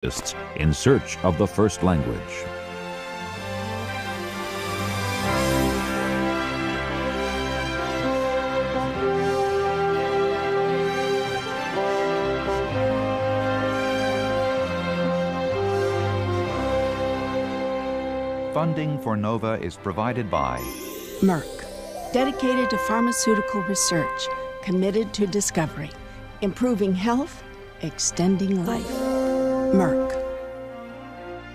in search of the first language. Funding for NOVA is provided by Merck, dedicated to pharmaceutical research, committed to discovery, improving health, extending life. Merck.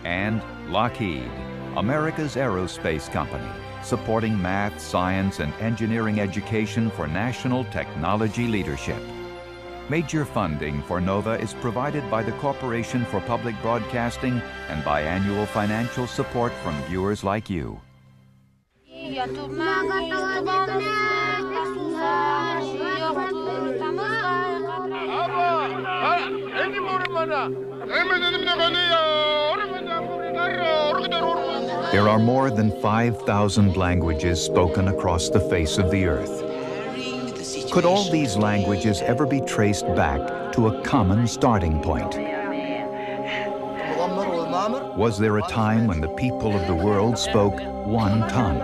And Lockheed, America's aerospace company, supporting math, science, and engineering education for national technology leadership. Major funding for NOVA is provided by the Corporation for Public Broadcasting and by annual financial support from viewers like you. There are more than 5,000 languages spoken across the face of the earth. Could all these languages ever be traced back to a common starting point? Was there a time when the people of the world spoke one tongue?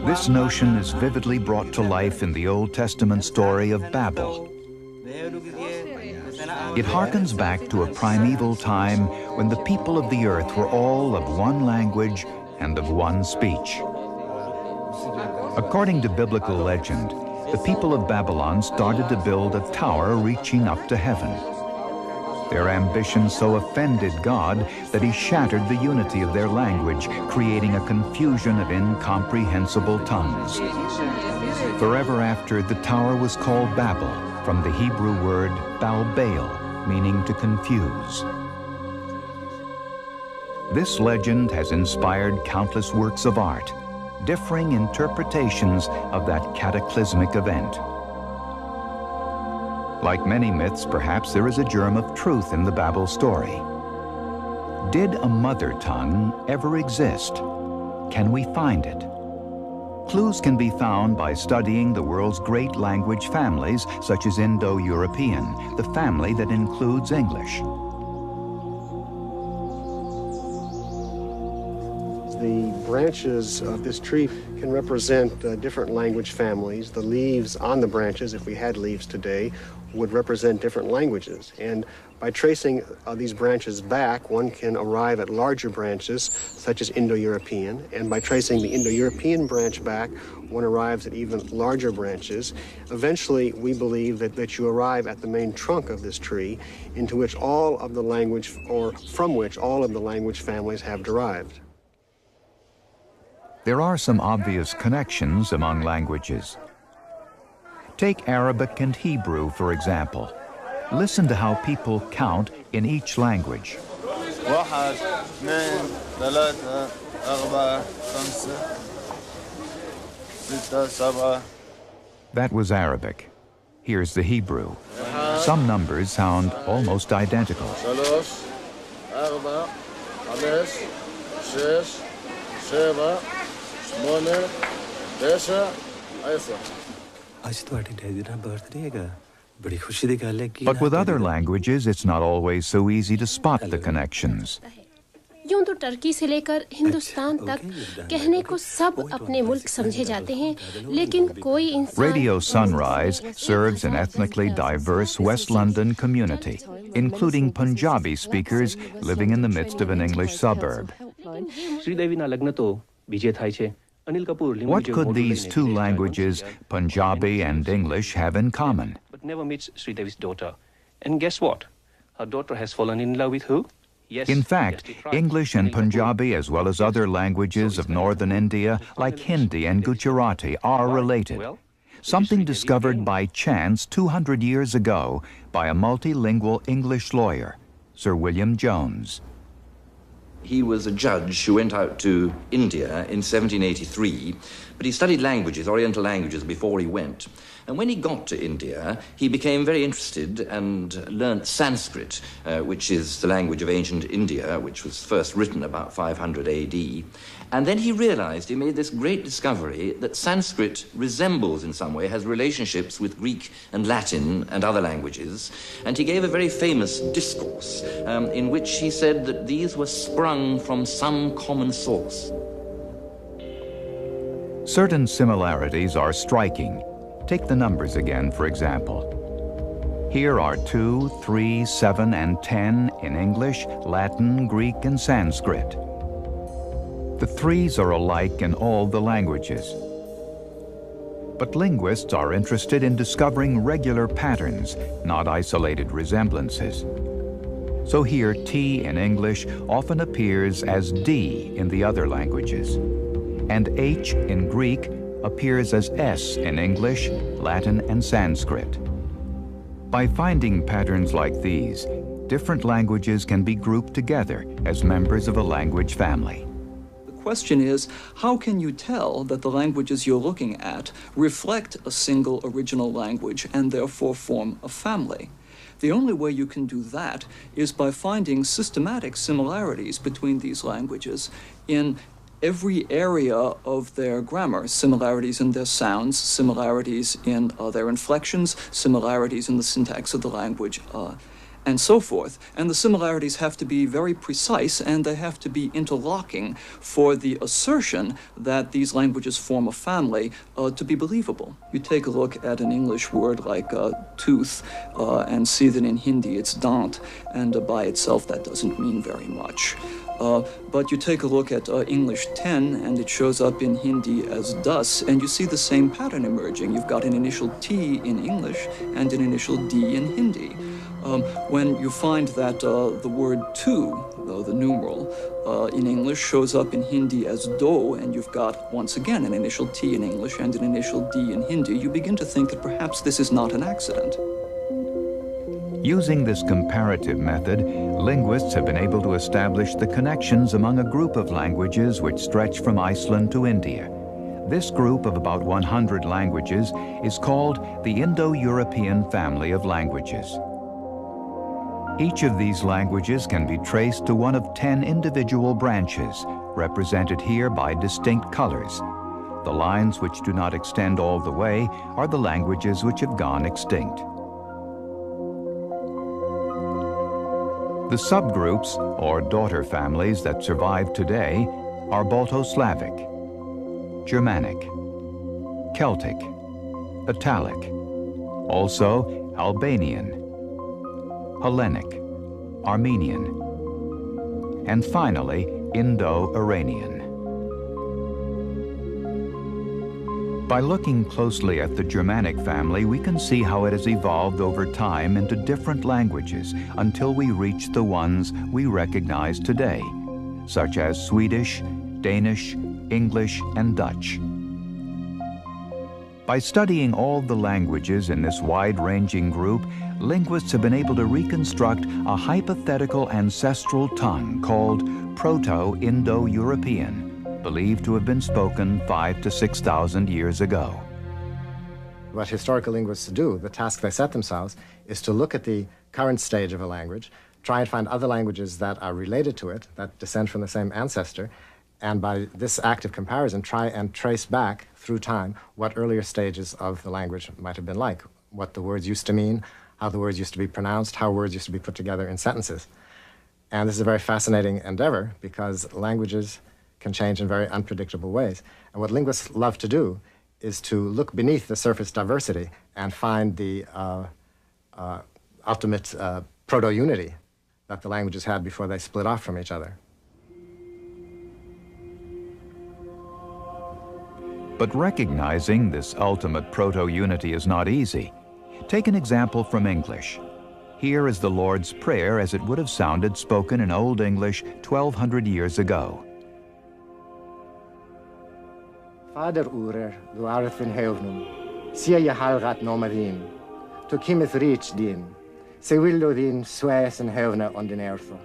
This notion is vividly brought to life in the Old Testament story of Babel. It harkens back to a primeval time when the people of the earth were all of one language and of one speech. According to biblical legend, the people of Babylon started to build a tower reaching up to heaven. Their ambition so offended God that he shattered the unity of their language, creating a confusion of incomprehensible tongues. Forever after, the tower was called Babel, from the Hebrew word balbail, meaning to confuse. This legend has inspired countless works of art, differing interpretations of that cataclysmic event. Like many myths, perhaps there is a germ of truth in the Babel story. Did a mother tongue ever exist? Can we find it? Clues can be found by studying the world's great language families, such as Indo-European, the family that includes English. The branches of this tree can represent different language families. The leaves on the branches, if we had leaves today, would represent different languages. And by tracing these branches back, one can arrive at larger branches, such as Indo-European. And by tracing the Indo-European branch back, one arrives at even larger branches. Eventually, we believe that you arrive at the main trunk of this tree, into which all of the language, or from which all of the language families have derived. There are some obvious connections among languages. Take Arabic and Hebrew, for example. Listen to how people count in each language. That was Arabic. Here's the Hebrew. Some numbers sound almost identical. But with other languages, it's not always so easy to spot the connections. यूं तो Turkey से लेकर हिंदुस्तान तक कहने को सब अपने मुल्क समझे जाते हैं, लेकिन कोई इंसान Radio Sunrise serves an ethnically diverse West London community, including Punjabi speakers living in the midst of an English suburb. What could these two languages, Punjabi and English, have in common? But never meets Sridevi's daughter. And guess what? Her daughter has fallen in love with who? Yes. In fact, English and Punjabi, as well as other languages of northern India, like Hindi and Gujarati, are related. Something discovered by chance 200 years ago by a multilingual English lawyer, Sir William Jones. He was a judge who went out to India in 1783, but he studied languages, Oriental languages, before he went. And when he got to India, he became very interested and learnt Sanskrit, which is the language of ancient India, which was first written about 500 AD. And then he realized, he made this great discovery, that Sanskrit resembles in some way, has relationships with Greek and Latin and other languages. And he gave a very famous discourse in which he said that these were sprung from some common source. Certain similarities are striking. Take the numbers again, for example. Here are 2, 3, 7, and 10 in English, Latin, Greek, and Sanskrit. The 3s are alike in all the languages. But linguists are interested in discovering regular patterns, not isolated resemblances. So here T in English often appears as D in the other languages, and H in Greek appears as S in English, Latin, and Sanskrit. By finding patterns like these, different languages can be grouped together as members of a language family. The question is, how can you tell that the languages you're looking at reflect a single original language and therefore form a family? The only way you can do that is by finding systematic similarities between these languages in every area of their grammar, similarities in their sounds, similarities in their inflections, similarities in the syntax of the language, and so forth. And the similarities have to be very precise, and they have to be interlocking for the assertion that these languages form a family to be believable. You take a look at an English word like tooth and see that in Hindi it's dant, and by itself that doesn't mean very much. But you take a look at English 10, and it shows up in Hindi as das, and you see the same pattern emerging. You've got an initial T in English and an initial D in Hindi. When you find that the word to, the numeral, in English shows up in Hindi as do, and you've got, once again, an initial T in English and an initial D in Hindi, you begin to think that perhaps this is not an accident. Using this comparative method, linguists have been able to establish the connections among a group of languages which stretch from Iceland to India. This group of about 100 languages is called the Indo-European family of languages. Each of these languages can be traced to one of 10 individual branches, represented here by distinct colors. The lines which do not extend all the way are the languages which have gone extinct. The subgroups, or daughter families, that survive today are Balto-Slavic, Germanic, Celtic, Italic, also Albanian, Hellenic, Armenian, and finally Indo-Iranian. By looking closely at the Germanic family, we can see how it has evolved over time into different languages until we reach the ones we recognize today, such as Swedish, Danish, English, and Dutch. By studying all the languages in this wide-ranging group, linguists have been able to reconstruct a hypothetical ancestral tongue called Proto-Indo-European, believed to have been spoken 5,000 to 6,000 years ago. What historical linguists do, the task they set themselves, is to look at the current stage of a language, try and find other languages that are related to it, that descend from the same ancestor, and by this active comparison, try and trace back through time what earlier stages of the language might have been like, what the words used to mean, how the words used to be pronounced, how words used to be put together in sentences. And this is a very fascinating endeavor because languages can change in very unpredictable ways. And what linguists love to do is to look beneath the surface diversity and find the ultimate proto-unity that the languages had before they split off from each other. But recognizing this ultimate proto-unity is not easy. Take an example from English. Here is the Lord's Prayer as it would have sounded spoken in Old English 1,200 years ago. Fader urer, du art in heaven, sia je halgat nomadin, to kimeth reach din, se willo din sues in heaven on den eartho.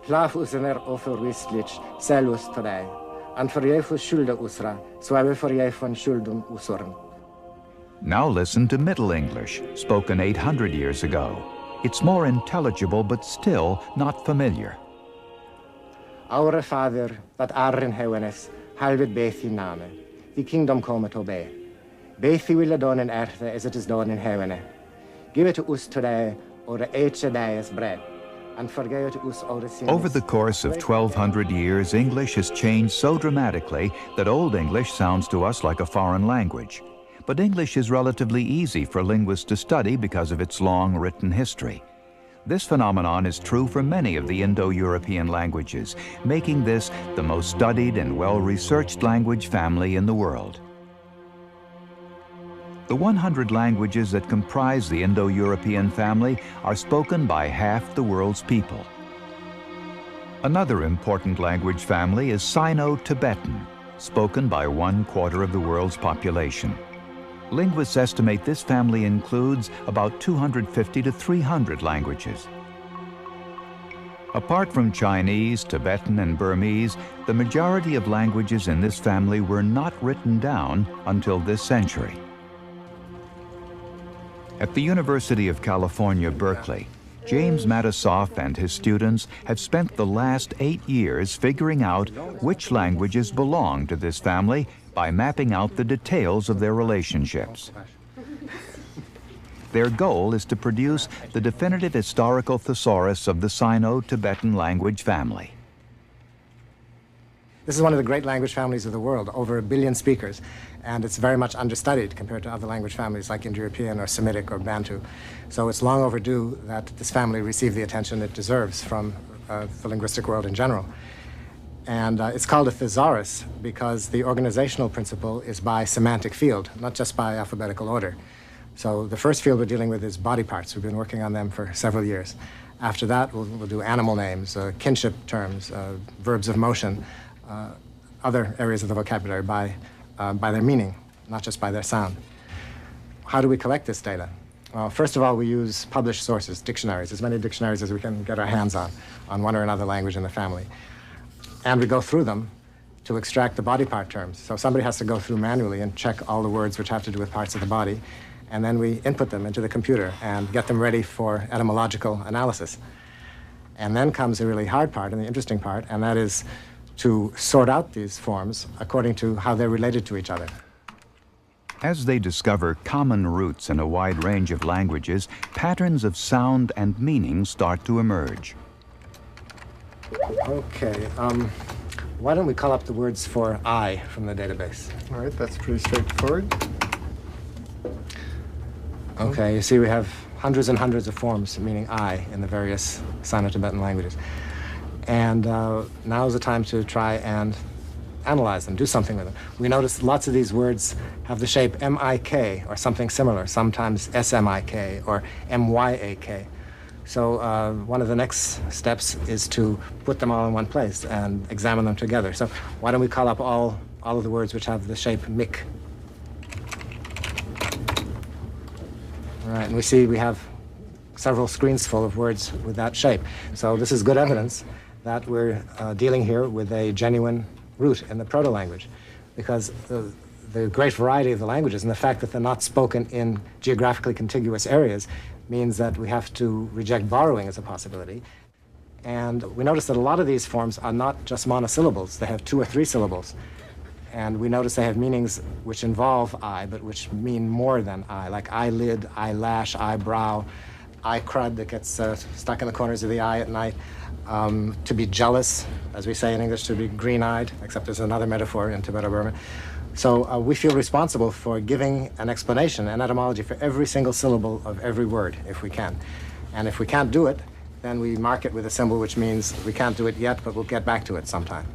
Laf usener offer wistlich, selus today, and for je for schulde usra, so I will for je von schuldum usurn. Now listen to Middle English, spoken 800 years ago. It's more intelligible, but still not familiar. Our Father, that art in heavenes, hallowed be thy name. Thy kingdom come to be. Be thy will done in earth as it is done in heaven. Give it to us today our each day's bread, and forgive us our sins. Over the course of 1,200 years, English has changed so dramatically that Old English sounds to us like a foreign language. But English is relatively easy for linguists to study because of its long written history. This phenomenon is true for many of the Indo-European languages, making this the most studied and well-researched language family in the world. The 100 languages that comprise the Indo-European family are spoken by half the world's people. Another important language family is Sino-Tibetan, spoken by 1/4 of the world's population. Linguists estimate this family includes about 250 to 300 languages. Apart from Chinese, Tibetan, and Burmese, the majority of languages in this family were not written down until this century. At the University of California, Berkeley, James Matisoff and his students have spent the last 8 years figuring out which languages belong to this family by mapping out the details of their relationships. Their goal is to produce the definitive historical thesaurus of the Sino-Tibetan language family. This is one of the great language families of the world, over 1 billion speakers, and it's very much understudied compared to other language families like Indo-European or Semitic or Bantu. So it's long overdue that this family receive the attention it deserves from the linguistic world in general. And it's called a thesaurus because the organizational principle is by semantic field, not just by alphabetical order. So the first field we're dealing with is body parts. We've been working on them for several years. After that, we'll do animal names, kinship terms, verbs of motion, other areas of the vocabulary by their meaning, not just by their sound. How do we collect this data? Well, first of all, we use published sources, dictionaries, as many dictionaries as we can get our hands on one or another language in the family. And we go through them to extract the body part terms. So somebody has to go through manually and check all the words which have to do with parts of the body, and then we input them into the computer and get them ready for etymological analysis. And then comes the really hard part and the interesting part, and that is to sort out these forms according to how they're related to each other. As they discover common roots in a wide range of languages, patterns of sound and meaning start to emerge. Okay, why don't we call up the words for I from the database? All right, that's pretty straightforward. Okay, you see we have hundreds and hundreds of forms meaning I in the various Sino-Tibetan languages. And now is the time to try and analyze them, do something with them. We notice lots of these words have the shape M-I-K or something similar, sometimes S-M-I-K or M-Y-A-K. So one of the next steps is to put them all in one place and examine them together. So why don't we call up all of the words which have the shape Mik. All right, and we see we have several screens full of words with that shape. So this is good evidence that we're dealing here with a genuine root in the proto-language, because the great variety of the languages and the fact that they're not spoken in geographically contiguous areas means that we have to reject borrowing as a possibility. And we notice that a lot of these forms are not just monosyllables. They have 2 or 3 syllables. And we notice they have meanings which involve I, but which mean more than I, like eyelid, eyelash, eyebrow, eye crud that gets stuck in the corners of the eye at night. To be jealous, as we say in English, to be green-eyed, except there's another metaphor in Tibeto-Burman. So we feel responsible for giving an explanation, an etymology for every single syllable of every word, if we can. And if we can't do it, then we mark it with a symbol which means we can't do it yet, but we'll get back to it sometime.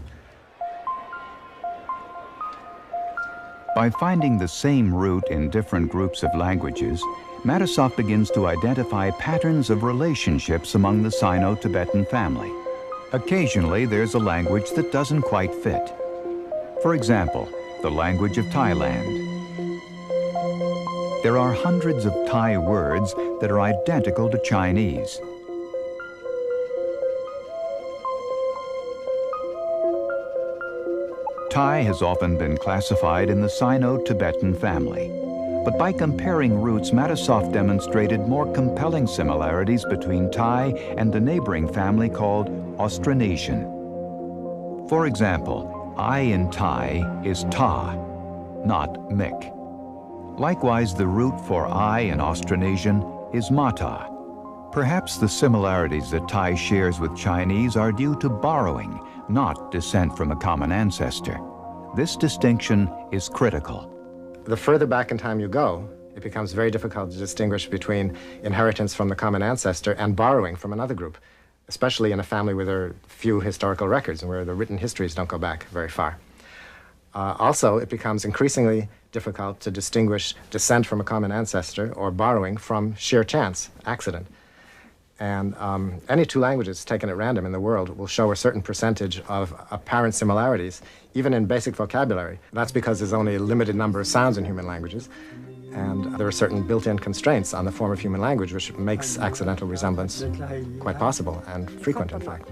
By finding the same root in different groups of languages, Matisoff begins to identify patterns of relationships among the Sino-Tibetan family. Occasionally, there's a language that doesn't quite fit. For example, the language of Thailand. There are hundreds of Thai words that are identical to Chinese. Thai has often been classified in the Sino-Tibetan family. But by comparing roots, Matisoff demonstrated more compelling similarities between Thai and a neighboring family called Austronesian. For example, I in Thai is Ta, not Mik. Likewise, the root for I in Austronesian is Mata. Perhaps the similarities that Thai shares with Chinese are due to borrowing, not descent from a common ancestor. This distinction is critical. The further back in time you go, it becomes very difficult to distinguish between inheritance from the common ancestor and borrowing from another group, especially in a family where there are few historical records and where the written histories don't go back very far. Also, it becomes increasingly difficult to distinguish descent from a common ancestor or borrowing from sheer chance, accident. And any two languages taken at random in the world will show a certain percentage of apparent similarities, even in basic vocabulary. That's because there's only a limited number of sounds in human languages, and there are certain built-in constraints on the form of human language, which makes accidental resemblance quite possible and frequent, in fact.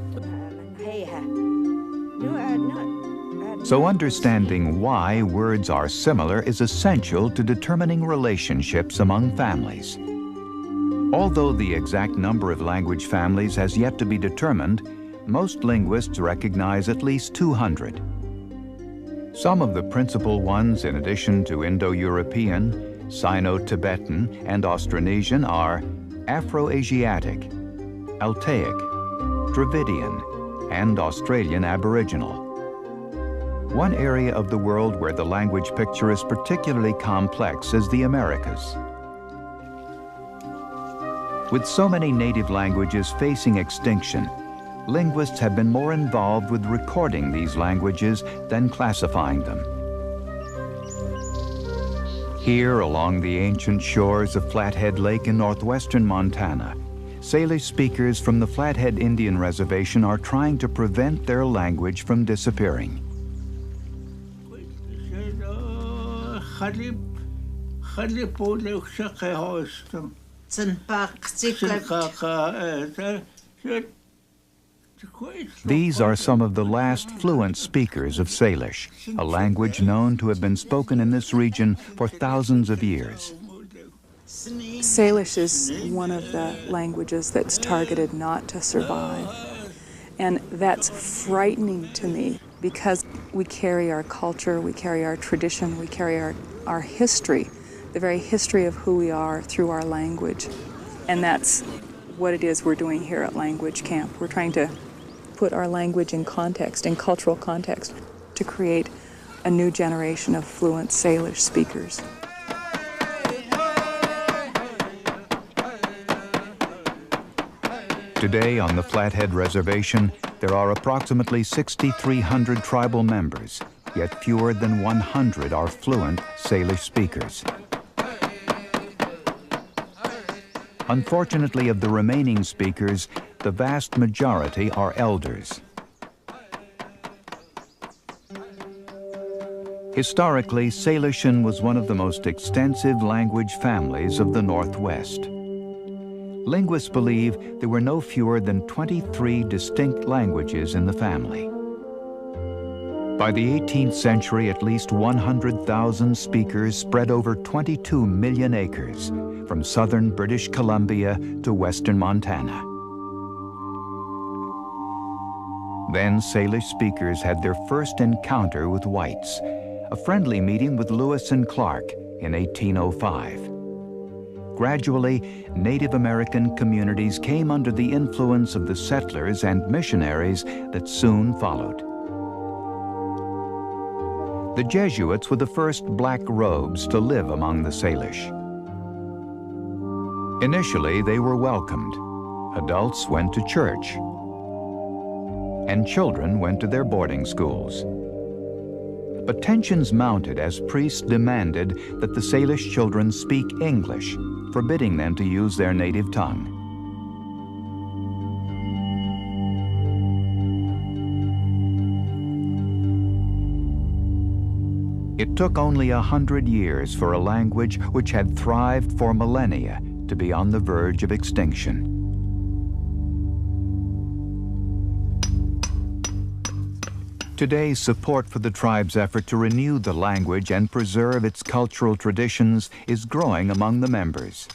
So understanding why words are similar is essential to determining relationships among families. Although the exact number of language families has yet to be determined, most linguists recognize at least 200. Some of the principal ones, in addition to Indo-European, Sino-Tibetan, and Austronesian, are Afro-Asiatic, Altaic, Dravidian, and Australian Aboriginal. One area of the world where the language picture is particularly complex is the Americas. With so many native languages facing extinction, linguists have been more involved with recording these languages than classifying them. Here, along the ancient shores of Flathead Lake in northwestern Montana, Salish speakers from the Flathead Indian Reservation are trying to prevent their language from disappearing. These are some of the last fluent speakers of Salish, a language known to have been spoken in this region for thousands of years. Salish is one of the languages that's targeted not to survive. And that's frightening to me because we carry our culture, we carry our tradition, we carry our history, the very history of who we are through our language. And that's what it is we're doing here at Language Camp. We're trying to put our language in context, in cultural context, to create a new generation of fluent Salish speakers. Today on the Flathead Reservation, there are approximately 6,300 tribal members, yet fewer than 100 are fluent Salish speakers. Unfortunately, of the remaining speakers, the vast majority are elders. Historically, Salishan was one of the most extensive language families of the Northwest. Linguists believe there were no fewer than 23 distinct languages in the family. By the 18th century, at least 100,000 speakers spread over 22 million acres, from southern British Columbia to western Montana. Then Salish speakers had their first encounter with whites, a friendly meeting with Lewis and Clark in 1805. Gradually, Native American communities came under the influence of the settlers and missionaries that soon followed. The Jesuits were the first black robes to live among the Salish. Initially, they were welcomed. Adults went to church, and children went to their boarding schools. But tensions mounted as priests demanded that the Salish children speak English, forbidding them to use their native tongue. It took only 100 years for a language which had thrived for millennia to be on the verge of extinction. Today, support for the tribe's effort to renew the language and preserve its cultural traditions is growing among the members.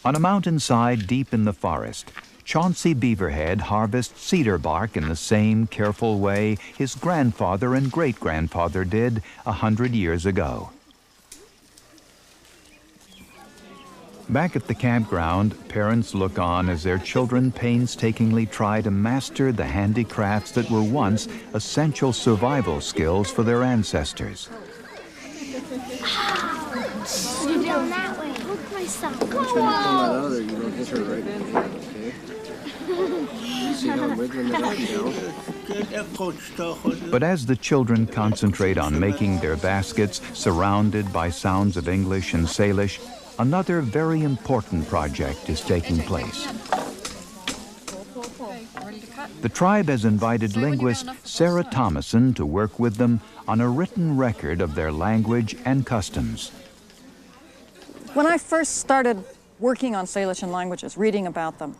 On a mountainside deep in the forest, Chauncey Beaverhead harvests cedar bark in the same careful way his grandfather and great-grandfather did 100 years ago. Back at the campground, parents look on as their children painstakingly try to master the handicrafts that were once essential survival skills for their ancestors. You're down that way. Look myself. Go on. You don't hit her right in. Okay. See how I'm wiggling it up and down? But as the children concentrate on making their baskets surrounded by sounds of English and Salish, another very important project is taking place. The tribe has invited linguist Sarah Thomason to work with them on a written record of their language and customs. When I first started working on Salish and languages, reading about them,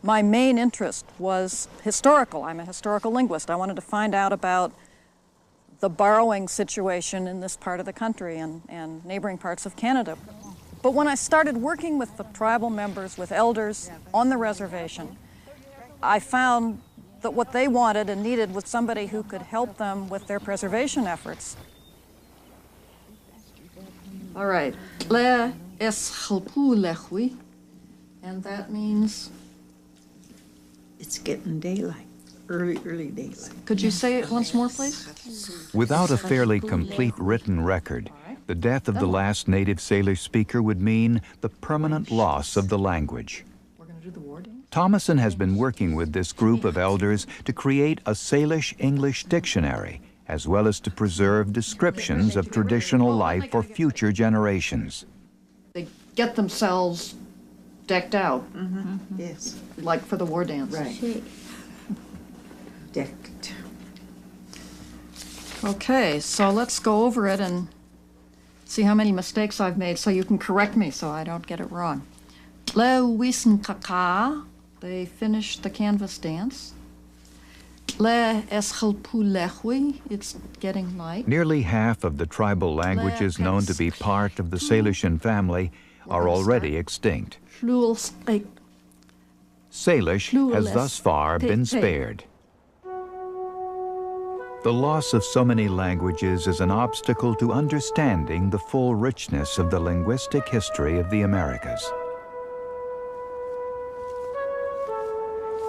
my main interest was historical. I'm a historical linguist. I wanted to find out about the borrowing situation in this part of the country and neighboring parts of Canada. But when I started working with the tribal members, with elders on the reservation, I found that what they wanted and needed was somebody who could help them with their preservation efforts. All right. Le es chalpu lehui, and that means? It's getting daylight, early daylight. Could you say it once more, please? Without a fairly complete written record, the death of the last native Salish speaker would mean the permanent loss of the language. Thomason has been working with this group of elders to create a Salish-English dictionary, as well as to preserve descriptions of traditional life for future generations. They get themselves decked out. Yes. Like for the war dance. Right. Decked. Okay, so let's go over it and see how many mistakes I've made so you can correct me so I don't get it wrong. Le wisen kaka, they finished the canvas dance. Le eschelpu lehui, it's getting light. Nearly half of the tribal languages known to be part of the Salishan family are already extinct. Salish has thus far been spared. The loss of so many languages is an obstacle to understanding the full richness of the linguistic history of the Americas.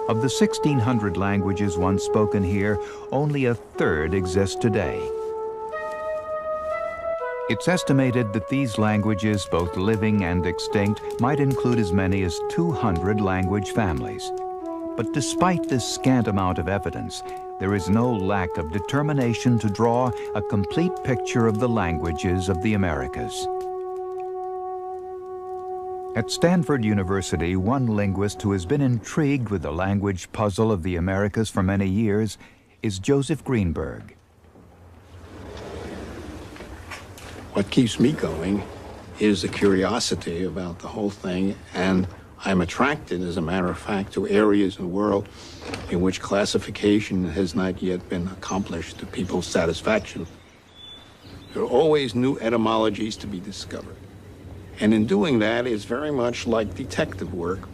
Of the 1,600 languages once spoken here, only a third exist today. It's estimated that these languages, both living and extinct, might include as many as 200 language families. But despite this scant amount of evidence, there is no lack of determination to draw a complete picture of the languages of the Americas. At Stanford University, one linguist who has been intrigued with the language puzzle of the Americas for many years is Joseph Greenberg. What keeps me going is the curiosity about the whole thing, and I'm attracted, as a matter of fact, to areas in the world in which classification has not yet been accomplished to people's satisfaction. There are always new etymologies to be discovered. And in doing that, it's very much like detective work.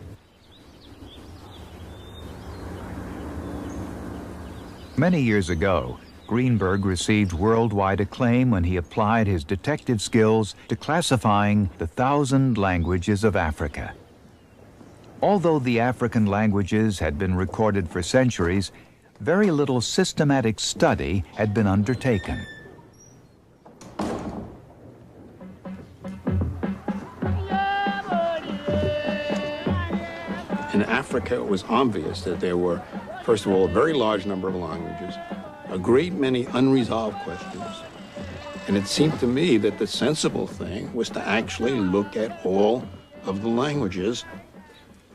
Many years ago, Greenberg received worldwide acclaim when he applied his detective skills to classifying the 1,000 languages of Africa. Although the African languages had been recorded for centuries, very little systematic study had been undertaken. In Africa, it was obvious that there were, first of all, a very large number of languages, a great many unresolved questions, and it seemed to me that the sensible thing was to actually look at all of the languages.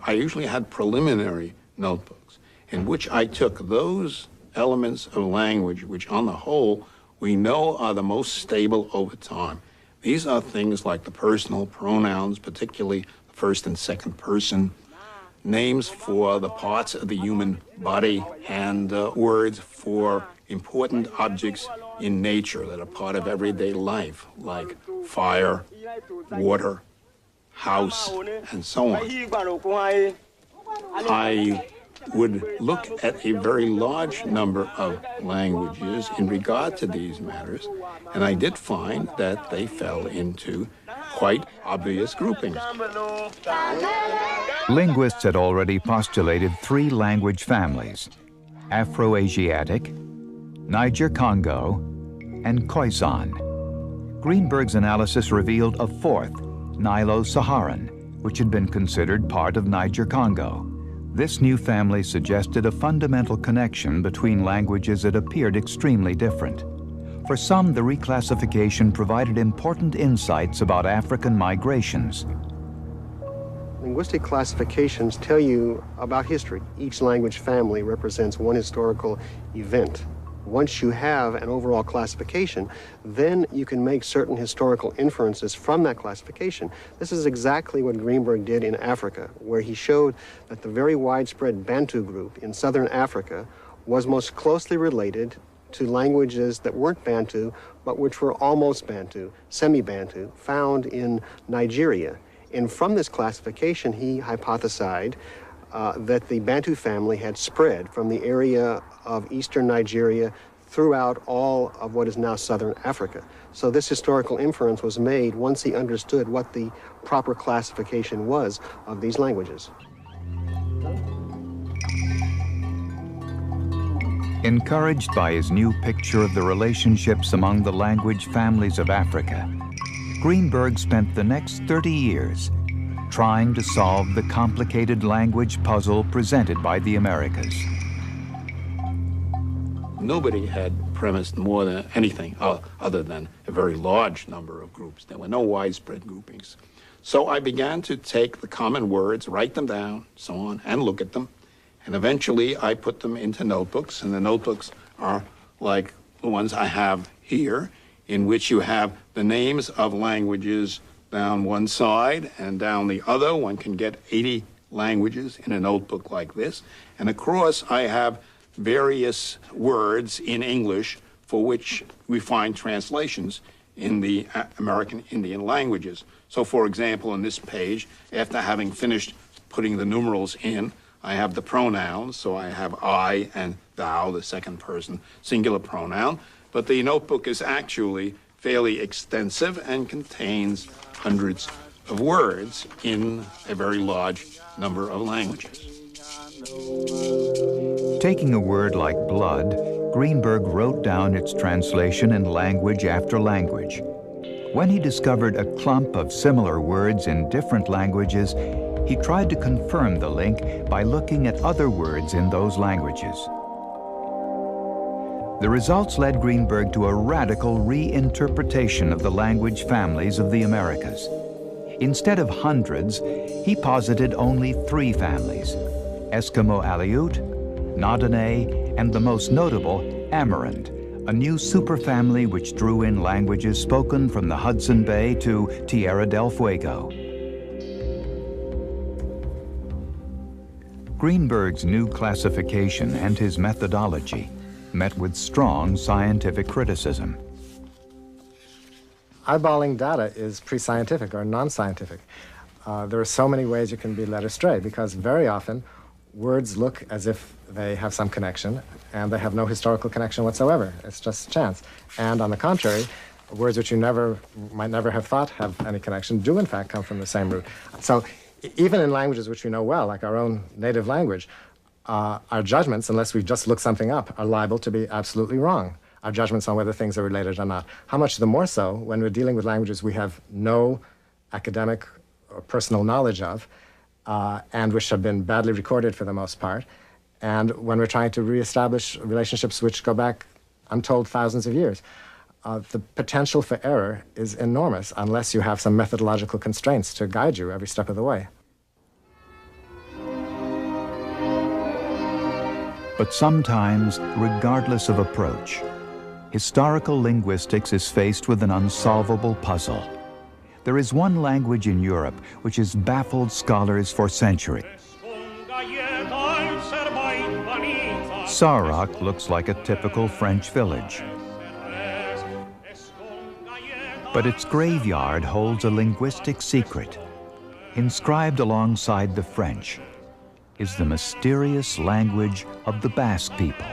I usually had preliminary notebooks in which I took those elements of language which, on the whole, we know are the most stable over time. These are things like the personal pronouns, particularly the first and second person, names for the parts of the human body and words for important objects in nature that are part of everyday life, like fire, water, house, and so on. I would look at a very large number of languages in regard to these matters, and I did find that they fell into quite obvious groupings. Linguists had already postulated 3 language families: Afro-Asiatic, Niger-Congo, and Khoisan. Greenberg's analysis revealed a 4th, Nilo-Saharan, which had been considered part of Niger-Congo. This new family suggested a fundamental connection between languages that appeared extremely different. For some, the reclassification provided important insights about African migrations. Linguistic classifications tell you about history. Each language family represents one historical event. Once you have an overall classification, then you can make certain historical inferences from that classification. This is exactly what Greenberg did in Africa, where he showed that the very widespread Bantu group in southern Africa was most closely related to languages that weren't Bantu, but which were almost Bantu, semi-Bantu, found in Nigeria. And from this classification, he hypothesized that the Bantu family had spread from the area of eastern Nigeria throughout all of what is now southern Africa. So this historical inference was made once he understood what the proper classification was of these languages. Encouraged by his new picture of the relationships among the language families of Africa, Greenberg spent the next 30 years trying to solve the complicated language puzzle presented by the Americas. Nobody had premised more than anything other than a very large number of groups. There were no widespread groupings. So I began to take the common words, write them down, so on, and look at them. And eventually I put them into notebooks, and the notebooks are like the ones I have here, in which you have the names of languages down one side and down the other. One can get 80 languages in a notebook like this. And across I have various words in English for which we find translations in the American Indian languages. So for example, on this page, after having finished putting the numerals in, I have the pronouns, so I have I and thou, the second person singular pronoun, but the notebook is actually fairly extensive and contains hundreds of words in a very large number of languages. Taking a word like blood, Greenberg wrote down its translation in language after language. When he discovered a clump of similar words in different languages, he tried to confirm the link by looking at other words in those languages. The results led Greenberg to a radical reinterpretation of the language families of the Americas. Instead of hundreds, he posited only 3 families: Eskimo-Aleut, Nodene, and the most notable, Amarant, a new superfamily which drew in languages spoken from the Hudson Bay to Tierra del Fuego. Greenberg's new classification and his methodology met with strong scientific criticism. Eyeballing data is pre-scientific or non-scientific. There are so many ways you can be led astray, because very often words look as if they have some connection, and they have no historical connection whatsoever. It's just chance. And on the contrary, words which you might never have thought have any connection do in fact come from the same root. So even in languages which we know well, like our own native language, our judgments, unless we've just looked something up, are liable to be absolutely wrong. Our judgments on whether things are related or not. How much the more so when we're dealing with languages we have no academic or personal knowledge of, and which have been badly recorded for the most part, and when we're trying to reestablish relationships which go back, I'm told, thousands of years. The potential for error is enormous unless you have some methodological constraints to guide you every step of the way. But sometimes, regardless of approach, historical linguistics is faced with an unsolvable puzzle. There is one language in Europe which has baffled scholars for centuries. Sarrock looks like a typical French village. But its graveyard holds a linguistic secret. Inscribed alongside the French is the mysterious language of the Basque people.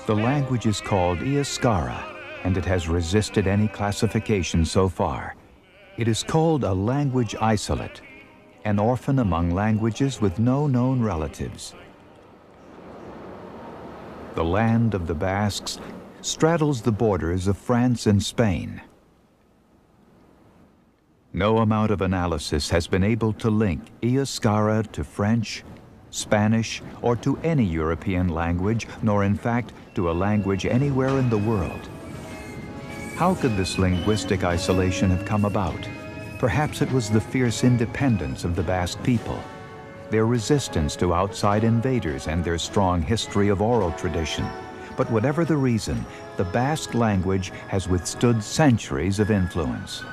The language is called Euskara, and it has resisted any classification so far. It is called a language isolate, an orphan among languages with no known relatives. The land of the Basques straddles the borders of France and Spain. No amount of analysis has been able to link Euskara to French, Spanish, or to any European language, nor in fact to a language anywhere in the world. How could this linguistic isolation have come about? Perhaps it was the fierce independence of the Basque people, their resistance to outside invaders, and their strong history of oral tradition. But whatever the reason, the Basque language has withstood centuries of influence.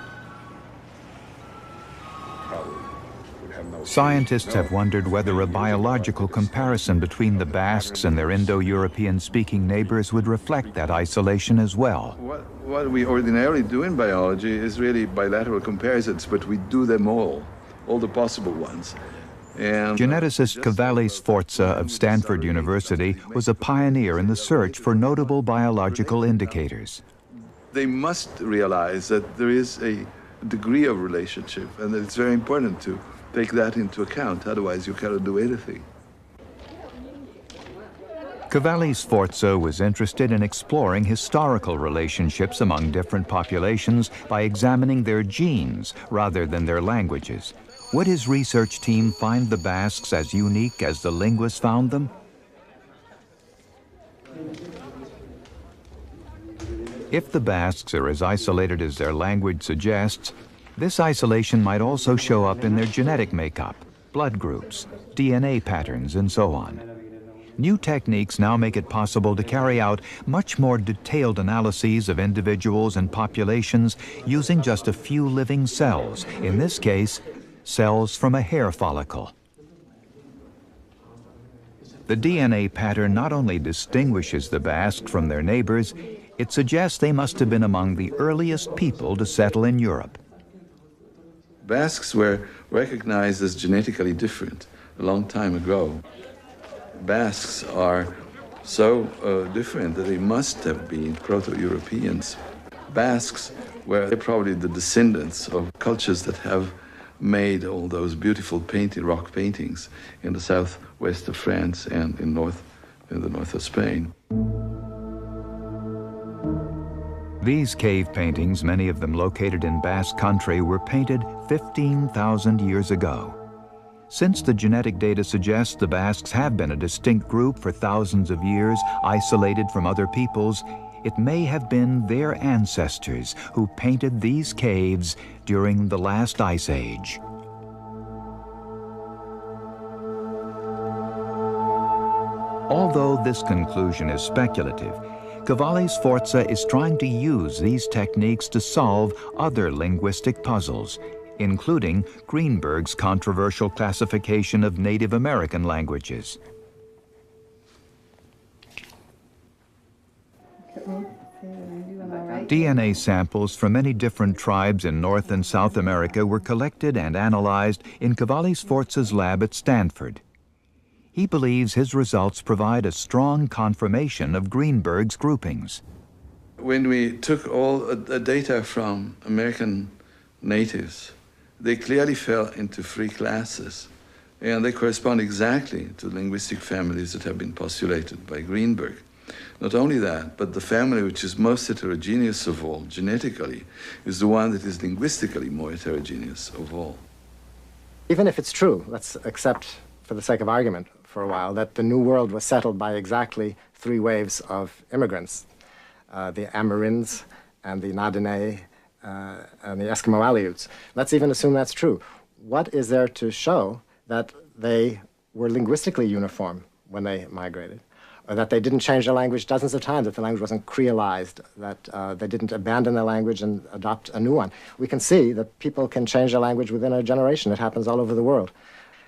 Scientists have wondered whether a biological comparison between the Basques and their Indo-European speaking neighbors would reflect that isolation as well. What we ordinarily do in biology is really bilateral comparisons, but we do them all the possible ones. And geneticist Cavalli Sforza of Stanford University was a pioneer in the search for notable biological indicators. They must realize that there is a degree of relationship, and that it's very important to take that into account, otherwise you cannot do anything. Cavalli Sforza was interested in exploring historical relationships among different populations by examining their genes rather than their languages. Would his research team find the Basques as unique as the linguists found them? If the Basques are as isolated as their language suggests, this isolation might also show up in their genetic makeup, blood groups, DNA patterns, and so on. New techniques now make it possible to carry out much more detailed analyses of individuals and populations using just a few living cells, in this case, cells from a hair follicle. The DNA pattern not only distinguishes the Basques from their neighbors, it suggests they must have been among the earliest people to settle in Europe. Basques were recognized as genetically different a long time ago. Basques are so different that they must have been Proto-Europeans. Basques were probably the descendants of cultures that have made all those beautiful rock paintings in the southwest of France and in the north of Spain. These cave paintings, many of them located in Basque country, were painted 15,000 years ago. Since the genetic data suggests the Basques have been a distinct group for thousands of years, isolated from other peoples, it may have been their ancestors who painted these caves during the last ice age. Although this conclusion is speculative, Cavalli Sforza is trying to use these techniques to solve other linguistic puzzles, including Greenberg's controversial classification of Native American languages. DNA samples from many different tribes in North and South America were collected and analyzed in Cavalli Sforza's lab at Stanford. He believes his results provide a strong confirmation of Greenberg's groupings. When we took all the data from American natives, they clearly fell into three classes, and they correspond exactly to linguistic families that have been postulated by Greenberg. Not only that, but the family which is most heterogeneous of all, genetically, is the one that is linguistically more heterogeneous of all. Even if it's true, let's accept, for the sake of argument for a while, that the New World was settled by exactly three waves of immigrants, the Amerinds and the Nadineé and the Eskimo Aleuts. Let's even assume that's true. What is there to show that they were linguistically uniform when they migrated? Or that they didn't change their language dozens of times, that the language wasn't creolized, that they didn't abandon their language and adopt a new one? We can see that people can change their language within a generation. It happens all over the world.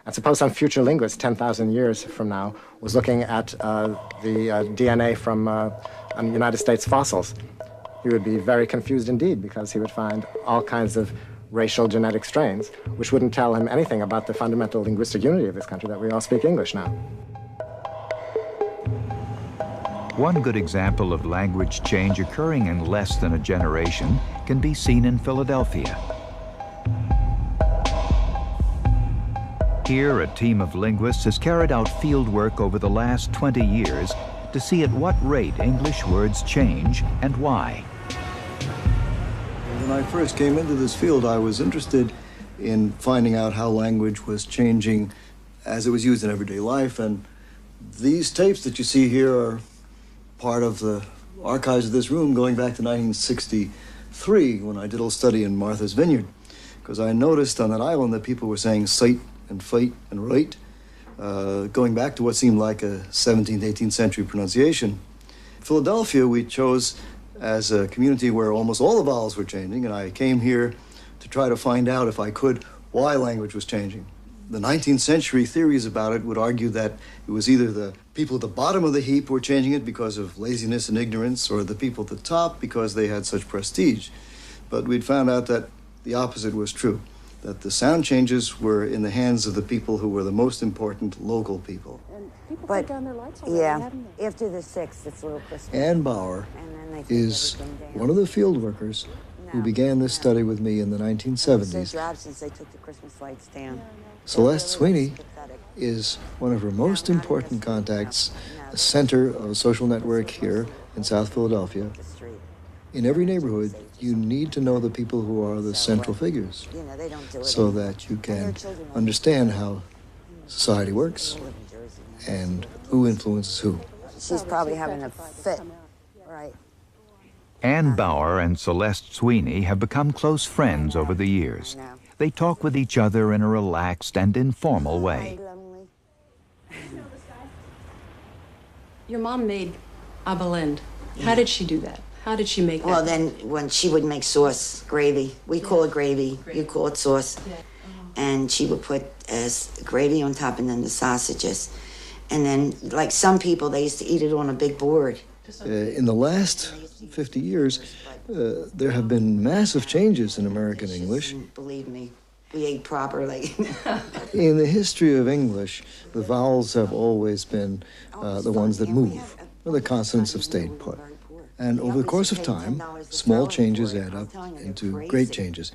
And suppose some future linguist 10,000 years from now was looking at the DNA from United States fossils. He would be very confused indeed, because he would find all kinds of racial genetic strains, which wouldn't tell him anything about the fundamental linguistic unity of this country, that we all speak English now. One good example of language change occurring in less than a generation can be seen in Philadelphia. Here, a team of linguists has carried out field work over the last 20 years to see at what rate English words change and why. When I first came into this field, I was interested in finding out how language was changing as it was used in everyday life, and these tapes that you see here are part of the archives of this room going back to 1963, when I did a little study in Martha's Vineyard, because I noticed on that island that people were saying sight and fight and right, going back to what seemed like a 17th, 18th century pronunciation. Philadelphia, we chose as a community where almost all the vowels were changing, and I came here to try to find out, if I could, why language was changing. The 19th century theories about it would argue that it was either the people at the bottom of the heap who were changing it because of laziness and ignorance, or the people at the top because they had such prestige. But we'd found out that the opposite was true, that the sound changes were in the hands of the people who were the most important local people. But, yeah, after the 6th, it's a little Christmas. Ann Bauer is one of the field workers who began this study with me in the 1970s. Since they took the Christmas lights down. Celeste Sweeney is one of her most important contacts, a center of a social network here in South Philadelphia. In every neighborhood, you need to know the people who are the central figures, so that you can understand how society works and who influences who. She's probably having a fit, right? Ann Bauer and Celeste Sweeney have become close friends over the years. They talk with each other in a relaxed and informal way. Your mom made abalend. How did she do that? How did she make that? Well, then when she would make sauce, gravy. We call it gravy. You call it sauce. And she would put gravy on top and then the sausages. And then, like some people, they used to eat it on a big board. In the last 50 years, there have been massive changes in American English. Believe me, we ate properly. In the history of English, the vowels have always been the ones that move. The consonants have stayed put. And over the course of time, small changes add up into great changes.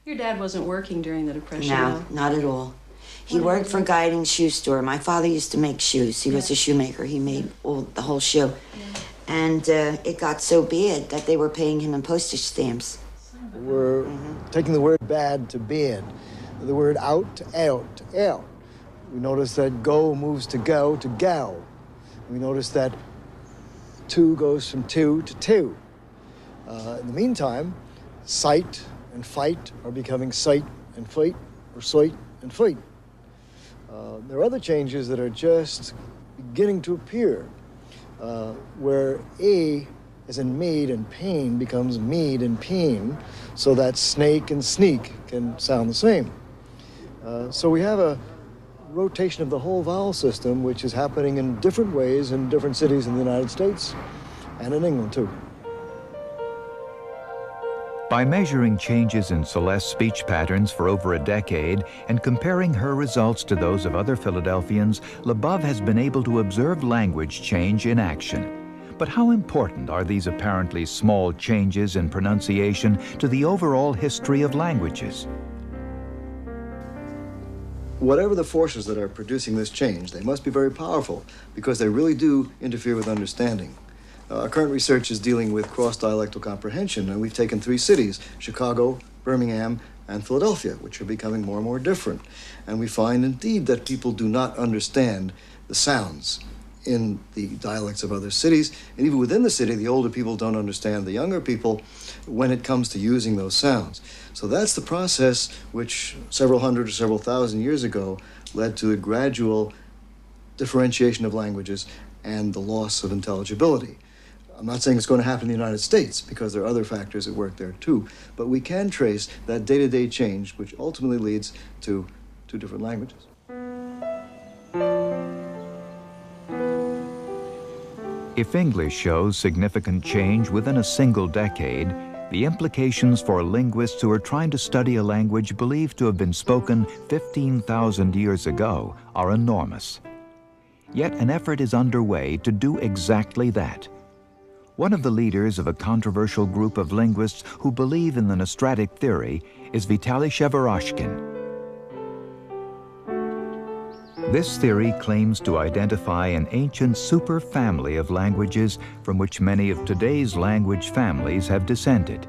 Your dad wasn't working during the Depression, No, not at all. He worked for a guiding shoe store. My father used to make shoes. He was a shoemaker. He made the whole shoe. And it got so bad that they were paying him in postage stamps. We're taking the word bad to bad, the word out to out to out. We notice that go moves to go. We notice that two goes from two to two. In the meantime, sight and fight are becoming sight and fight, or sight and fight. There are other changes that are just beginning to appear, where A, as in maid and pain, becomes mead and pain, so that snake and sneak can sound the same. So we have a rotation of the whole vowel system, which is happening in different ways in different cities in the United States and in England, too. By measuring changes in Celeste's speech patterns for over a decade and comparing her results to those of other Philadelphians, LeBeau has been able to observe language change in action. But how important are these apparently small changes in pronunciation to the overall history of languages? Whatever the forces that are producing this change, they must be very powerful, because they really do interfere with understanding. Our current research is dealing with cross-dialectal comprehension, and we've taken 3 cities, Chicago, Birmingham, and Philadelphia, which are becoming more and more different. And we find, indeed, that people do not understand the sounds in the dialects of other cities. And even within the city, the older people don't understand the younger people when it comes to using those sounds. So that's the process which several hundred or several thousand years ago led to a gradual differentiation of languages and the loss of intelligibility. I'm not saying it's going to happen in the United States, because there are other factors at work there too, but we can trace that day-to-day change, which ultimately leads to 2 different languages. If English shows significant change within a single decade, the implications for linguists who are trying to study a language believed to have been spoken 15,000 years ago are enormous. Yet an effort is underway to do exactly that. One of the leaders of a controversial group of linguists who believe in the Nostratic theory is Vitaly Chevorashkin. This theory claims to identify an ancient superfamily of languages from which many of today's language families have descended.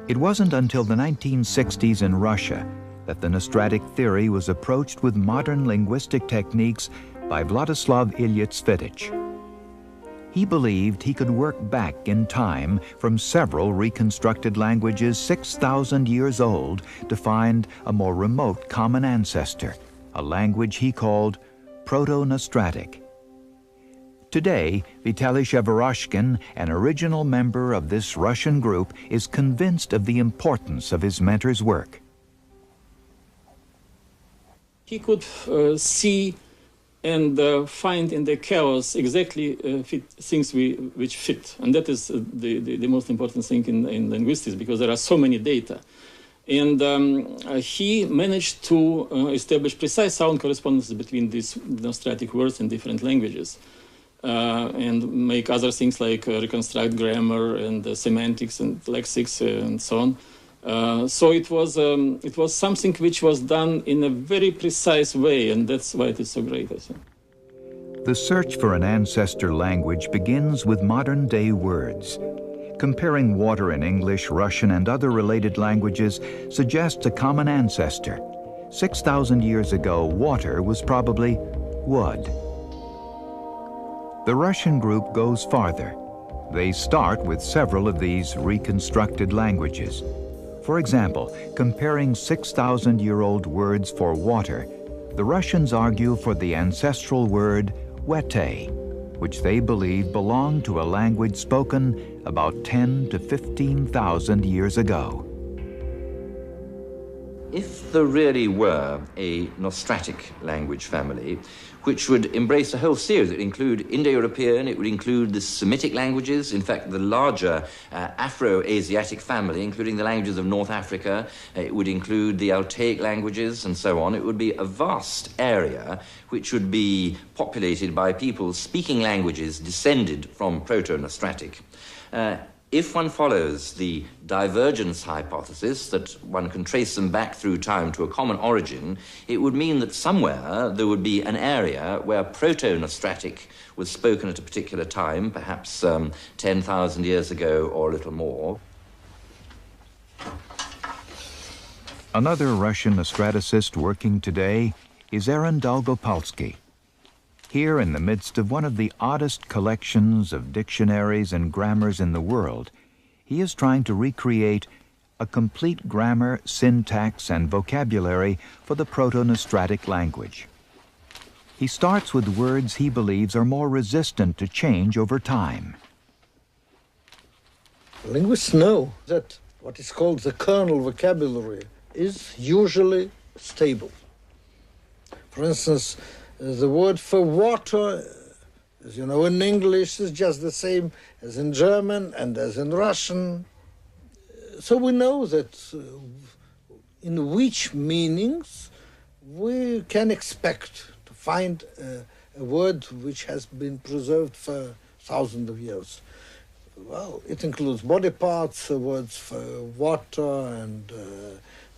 It wasn't until the 1960s in Russia that the Nostratic theory was approached with modern linguistic techniques by Vladislav Ilyich Svetich. He believed he could work back in time from several reconstructed languages 6,000 years old to find a more remote common ancestor, a language he called Proto-Nostratic. Today, Vitaly Chevorashkin, an original member of this Russian group, is convinced of the importance of his mentor's work. He could see and find in the chaos exactly things which fit. And that is the most important thing in linguistics, because there are so many data. And he managed to establish precise sound correspondences between these Nostratic words in different languages, and make other things like reconstruct grammar and semantics and lexics and so on. So it was something which was done in a very precise way, and that's why it is so great, I think. The search for an ancestor language begins with modern-day words. Comparing water in English, Russian, and other related languages suggests a common ancestor. 6,000 years ago, water was probably wood. The Russian group goes farther. They start with several of these reconstructed languages. For example, comparing 6,000-year-old words for water, the Russians argue for the ancestral word wete, which they believe belonged to a language spoken about 10 to 15,000 years ago. If there really were a Nostratic language family, which would embrace a whole series, it would include Indo-European, it would include the Semitic languages, in fact the larger Afro-Asiatic family, including the languages of North Africa, it would include the Altaic languages and so on. It would be a vast area which would be populated by people speaking languages descended from Proto-Nostratic. If one follows the divergence hypothesis, that one can trace them back through time to a common origin, it would mean that somewhere there would be an area where Proto-Nostratic was spoken at a particular time, perhaps 10,000 years ago or a little more. Another Russian Nostraticist working today is Aaron Dolgopolsky. Here, in the midst of one of the oddest collections of dictionaries and grammars in the world, he is trying to recreate a complete grammar, syntax, and vocabulary for the Proto-Nostratic language. He starts with words he believes are more resistant to change over time. Linguists know that what is called the kernel vocabulary is usually stable. For instance, the word for water, as you know, in English is just the same as in German and as in Russian. So we know that in which meanings we can expect to find a word which has been preserved for thousands of years. Well, it includes body parts, words for water and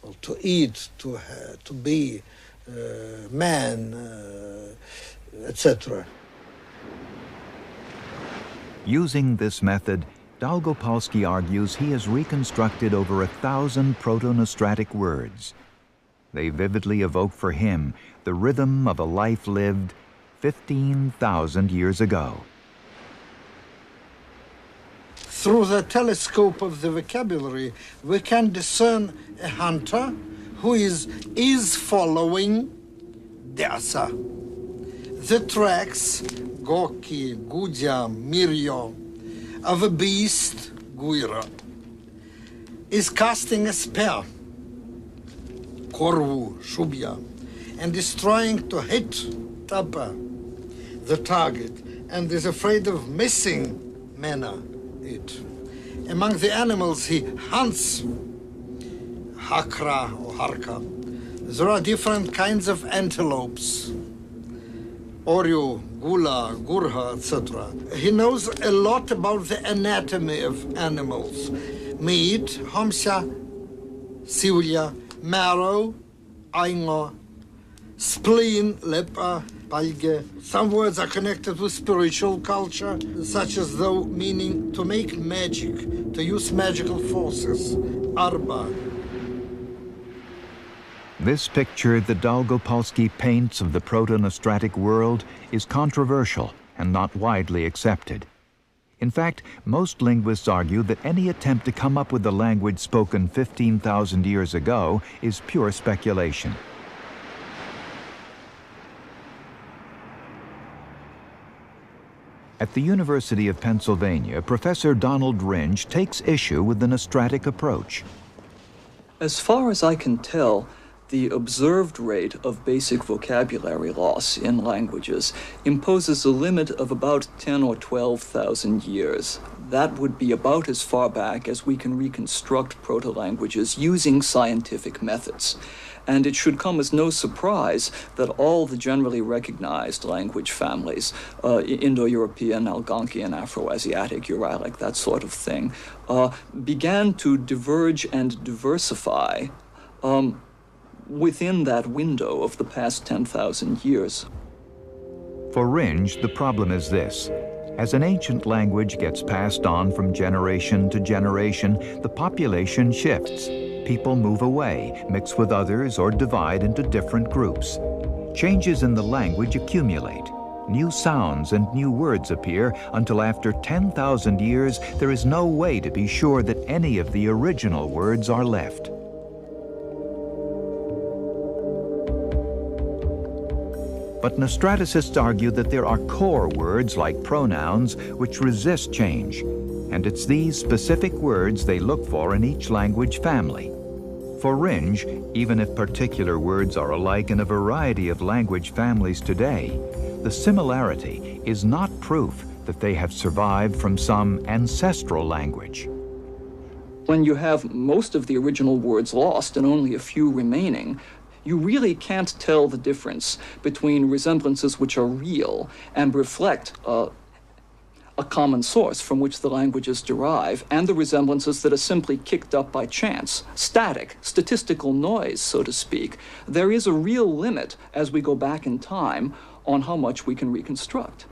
well, to eat, to be, man, etc. Using this method, Dolgopolsky argues he has reconstructed over 1,000 Proto-Nostratic words. They vividly evoke for him the rhythm of a life lived 15,000 years ago. Through the telescope of the vocabulary, we can discern a hunter who is following Dasa. The tracks, Goki, Gudya, Miryo, of a beast, Guira, is casting a spear, Korvu, Shubya, and is trying to hit Tapa. the target and is afraid of missing it. Among the animals he hunts, hakra or harka. There are different kinds of antelopes, Oreo, Gula, Gurha, etc. He knows a lot about the anatomy of animals. Meat, homsha, siulya, marrow, aingo, spleen, lepa, palge. Some words are connected with spiritual culture, such as though meaning to make magic, to use magical forces, arba. This picture that Dolgopolsky paints of the proto-Nostratic world is controversial and not widely accepted. In fact, most linguists argue that any attempt to come up with a language spoken 15,000 years ago is pure speculation. At the University of Pennsylvania, Professor Donald Ringe takes issue with the Nostratic approach. As far as I can tell, the observed rate of basic vocabulary loss in languages imposes a limit of about 10 or 12,000 years. That would be about as far back as we can reconstruct proto-languages using scientific methods. And it should come as no surprise that all the generally recognized language families, Indo-European, Algonquian, Afro-Asiatic, Uralic, that sort of thing, began to diverge and diversify within that window of the past 10,000 years. For Ringe, the problem is this. As an ancient language gets passed on from generation to generation, the population shifts. People move away, mix with others, or divide into different groups. Changes in the language accumulate. New sounds and new words appear until after 10,000 years, there is no way to be sure that any of the original words are left. But Nostraticists argue that there are core words like pronouns which resist change, and it's these specific words they look for in each language family. For Ringe, even if particular words are alike in a variety of language families today, the similarity is not proof that they have survived from some ancestral language. When you have most of the original words lost and only a few remaining, you really can't tell the difference between resemblances which are real and reflect a common source from which the languages derive, and the resemblances that are simply kicked up by chance, static, statistical noise, so to speak. There is a real limit, as we go back in time, on how much we can reconstruct.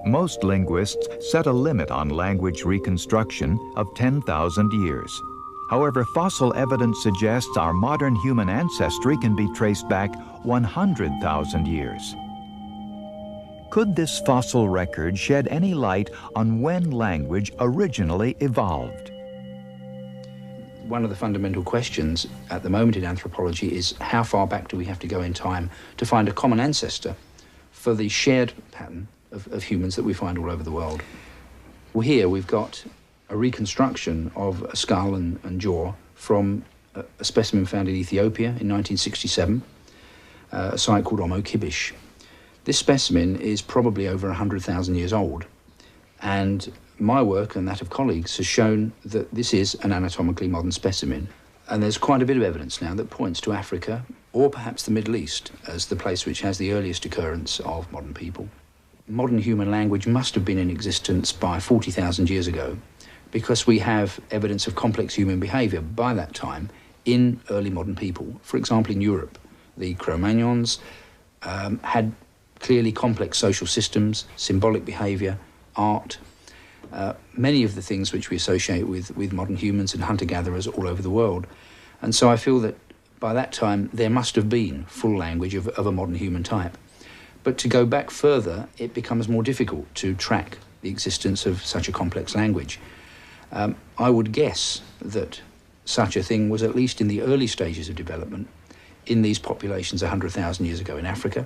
Most linguists set a limit on language reconstruction of 10,000 years. However, fossil evidence suggests our modern human ancestry can be traced back 100,000 years. Could this fossil record shed any light on when language originally evolved? One of the fundamental questions at the moment in anthropology is how far back do we have to go in time to find a common ancestor for the shared pattern of humans that we find all over the world. Well, here we've got a reconstruction of a skull and jaw from a specimen found in Ethiopia in 1967, a site called Omo Kibish. This specimen is probably over 100,000 years old, and my work and that of colleagues has shown that this is an anatomically modern specimen, and there's quite a bit of evidence now that points to Africa or perhaps the Middle East as the place which has the earliest occurrence of modern people. Modern human language must have been in existence by 40,000 years ago, because we have evidence of complex human behavior by that time in early modern people. For example, in Europe, the Cro-Magnons had clearly complex social systems, symbolic behavior, art, many of the things which we associate with modern humans and hunter-gatherers all over the world. And so I feel that by that time there must have been full language of a modern human type. But to go back further, it becomes more difficult to track the existence of such a complex language. I would guess that such a thing was at least in the early stages of development in these populations 100,000 years ago in Africa.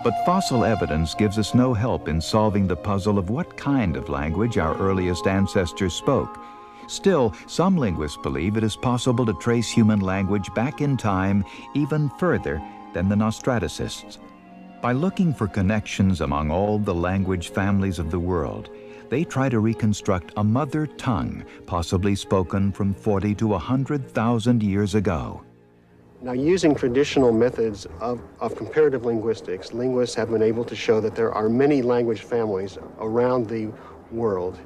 But fossil evidence gives us no help in solving the puzzle of what kind of language our earliest ancestors spoke. Still, some linguists believe it is possible to trace human language back in time even further than the Nostraticists. By looking for connections among all the language families of the world, they try to reconstruct a mother tongue possibly spoken from 40 to 100,000 years ago. Now, using traditional methods of comparative linguistics, linguists have been able to show that there are many language families around the world.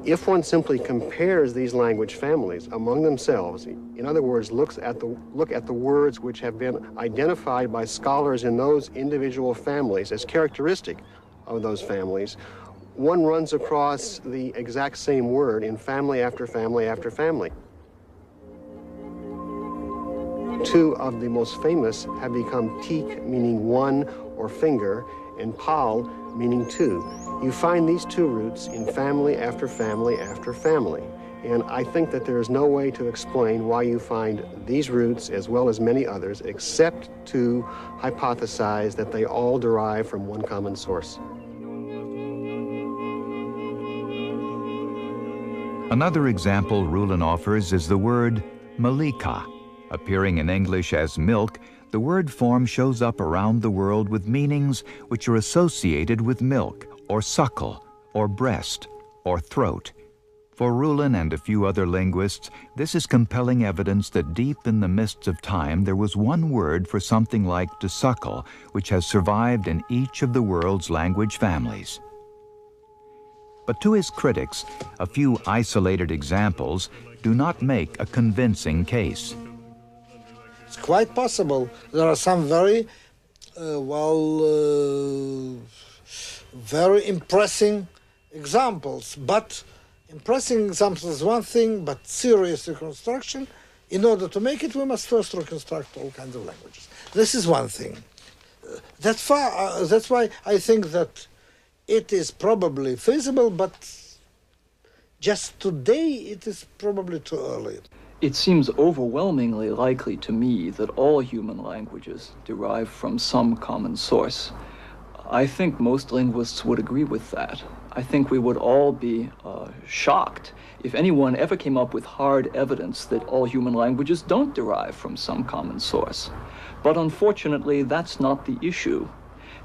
If one simply compares these language families among themselves, in other words, look at the words which have been identified by scholars in those individual families as characteristic of those families, one runs across the exact same word in family after family after family. Two of the most famous have become tik, meaning one or finger, and pal, meaning two. You find these two roots in family after family after family. And I think that there is no way to explain why you find these roots as well as many others, except to hypothesize that they all derive from one common source. Another example Rulin offers is the word malika. Appearing in English as milk, the word form shows up around the world with meanings which are associated with milk, or suckle, or breast, or throat. For Rulin and a few other linguists, this is compelling evidence that deep in the mists of time there was one word for something like to suckle, which has survived in each of the world's language families. But to his critics, a few isolated examples do not make a convincing case. It's quite possible there are some very, very impressive examples, but impressing examples is one thing, but serious reconstruction, in order to make it, we must first reconstruct all kinds of languages. This is one thing. That's why I think that it is probably feasible, but just today it is probably too early. It seems overwhelmingly likely to me that all human languages derive from some common source. I think most linguists would agree with that. I think we would all be shocked if anyone ever came up with hard evidence that all human languages don't derive from some common source. But unfortunately, that's not the issue.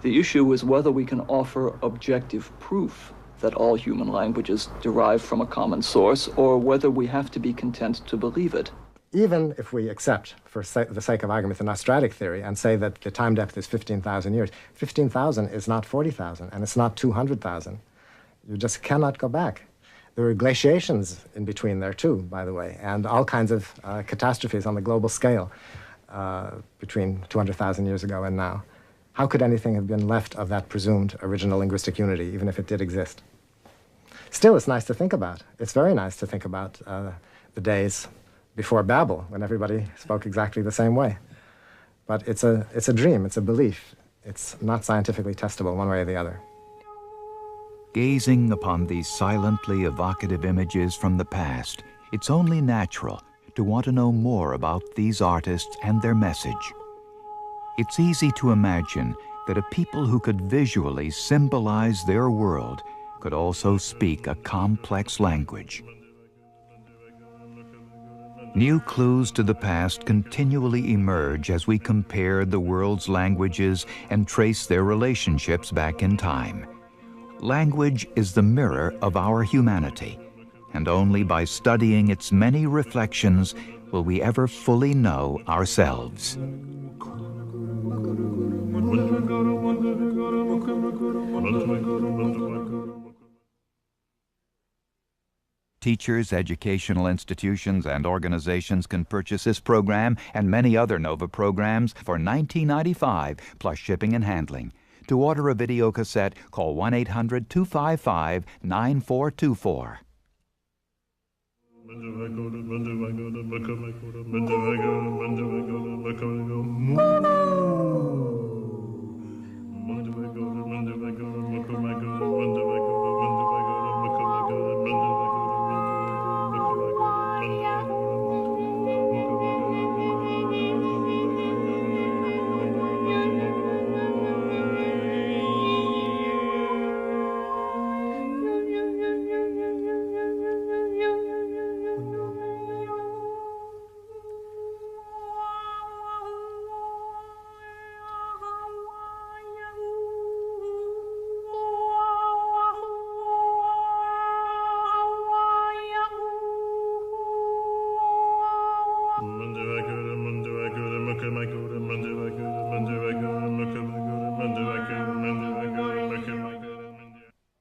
The issue is whether we can offer objective proof that all human languages derive from a common source, or whether we have to be content to believe it. Even if we accept, for the sake of argument, the Nostratic theory and say that the time depth is 15,000 years, 15,000 is not 40,000, and it's not 200,000. You just cannot go back. There were glaciations in between there too, by the way, and all kinds of catastrophes on the global scale between 200,000 years ago and now. How could anything have been left of that presumed original linguistic unity, even if it did exist? Still, it's nice to think about. It's very nice to think about the days before Babel, when everybody spoke exactly the same way. But it's a dream, it's a belief. It's not scientifically testable one way or the other. Gazing upon these silently evocative images from the past, it's only natural to want to know more about these artists and their message. It's easy to imagine that a people who could visually symbolize their world could also speak a complex language. New clues to the past continually emerge as we compare the world's languages and trace their relationships back in time. Language is the mirror of our humanity, and only by studying its many reflections will we ever fully know ourselves. Teachers, educational institutions, and organizations can purchase this program and many other NOVA programs for $19.95 plus shipping and handling. To order a video cassette, call 1-800-255-9424.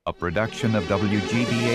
A production of WGBH